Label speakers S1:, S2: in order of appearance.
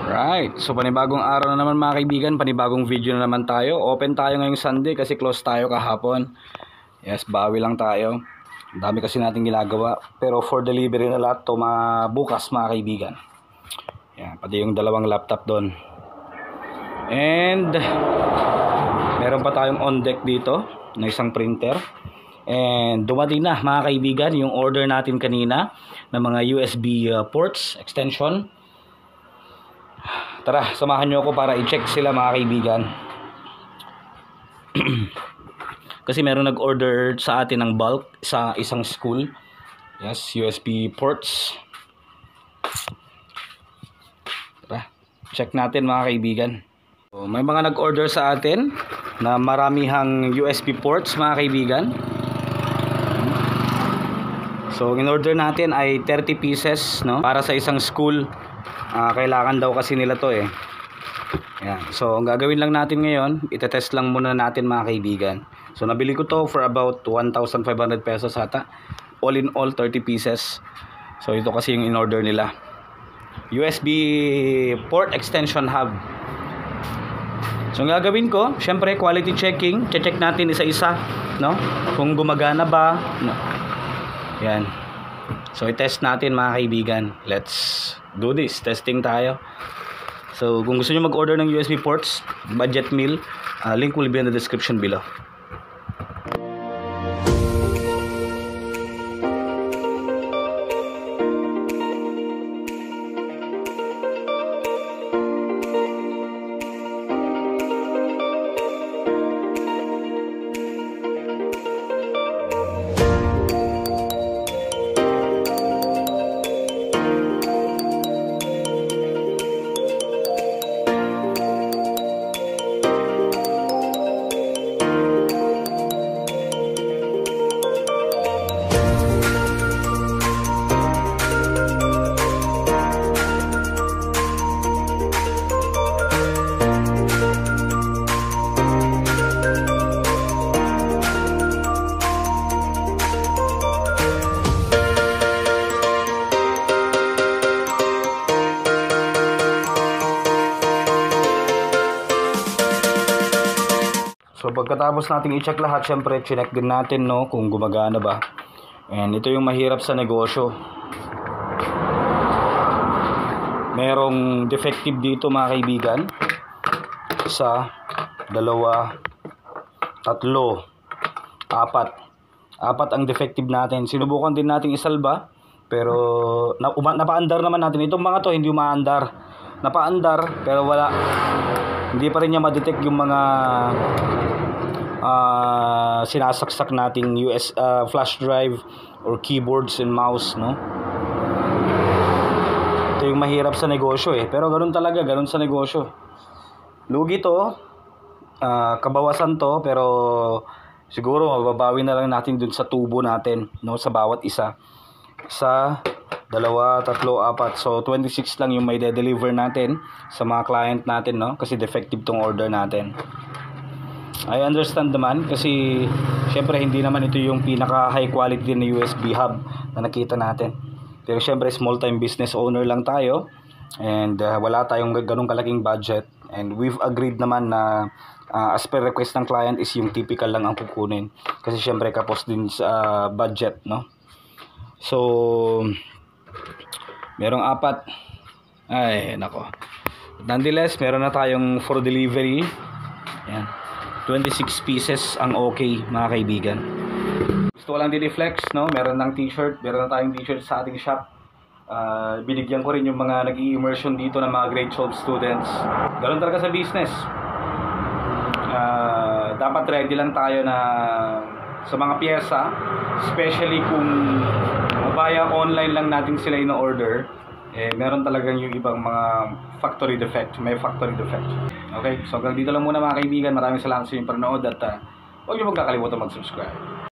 S1: Right, so panibagong araw na naman mga kaibigan, panibagong video na naman tayo. Open tayo ngayong Sunday kasi close tayo kahapon. Yes, bawi lang tayo. Ang dami kasi natin ginagawa. Pero for delivery na lahat to bukas mga kaibigan. Yan, pati yung dalawang laptop doon. And meron pa tayong on deck dito na isang printer. And dumating na mga kaibigan yung order natin kanina ng mga USB ports, extension. Tara, samahan nyo ako para i-check sila mga kaibigan. Kasi meron nag-order sa atin ng bulk sa isang school. Yes, USB ports. Tara, check natin mga kaibigan. So, may mga nag-order sa atin na maramihang USB ports mga kaibigan. So, in-order natin ay 30 pieces, no? Para sa isang school. Kailangan daw kasi nila to eh. Yan. So ang gagawin lang natin ngayon, itetest lang muna natin mga kaibigan. So nabili ko to for about 1,500 pesos ata. All in all 30 pieces. So ito kasi yung in-order nila. USB port extension hub. So ang gagawin ko, syempre quality checking. Check natin isa-isa, no? Kung gumagana ba, no? Yan. So i-test natin mga kaibigan. Let's do this. Testing tayo. So kung gusto nyo mag-order ng USB ports, budget meal, link will be in the description below. So pagkatapos nating i-check lahat, syempre chinek din natin, no, kung gumagana ba. And ito yung mahirap sa negosyo. Merong defective dito mga kaibigan. Isa, dalawa, tatlo, apat. Apat ang defective natin. Sinubukan din nating isalba, pero napaandar naman natin. Itong mga to hindi umaandar. Napaandar pero wala. Hindi pa rin niya ma-detect yung mga sinasaksak nating flash drive or keyboards and mouse, no? Ito yung mahirap sa negosyo eh. Pero ganun talaga, ganun sa negosyo. Lugi to, kabawasan to, pero siguro mababawi na lang natin dun sa tubo natin, no? Sa bawat isa. Isa, dalawa, tatlo, apat. So 26 lang yung may de-deliver natin sa mga client natin, no? Kasi defective tong order natin. I understand naman kasi syempre hindi naman ito yung pinaka high quality na USB hub na nakita natin. Pero syempre small time business owner lang tayo and wala tayong ganung kalaking budget, and we've agreed naman na as per request ng client is yung typical lang ang kukunin kasi syempre kapos din sa budget, no? So merong apat. Ay nako. Nonetheless, meron na tayong for delivery. Yan. 26 pieces ang okay mga kaibigan. Gusto ko lang din i-flex, no? Meron ng t-shirt, meron na tayong t-shirt sa ating shop. Binigyan ko rin yung mga nag-i-immersion dito ng mga grade 12 students. Ganun talaga sa business. Dapat ready lang tayo na sa mga pyesa, especially kung via online lang natin sila in-order. Meron talagang yung ibang mga factory defect. May factory defect. Okay, so hanggang dito lang muna mga kaibigan. Maraming salamat sa inyong panonood at huwag niyo magkakalimutan mag-subscribe.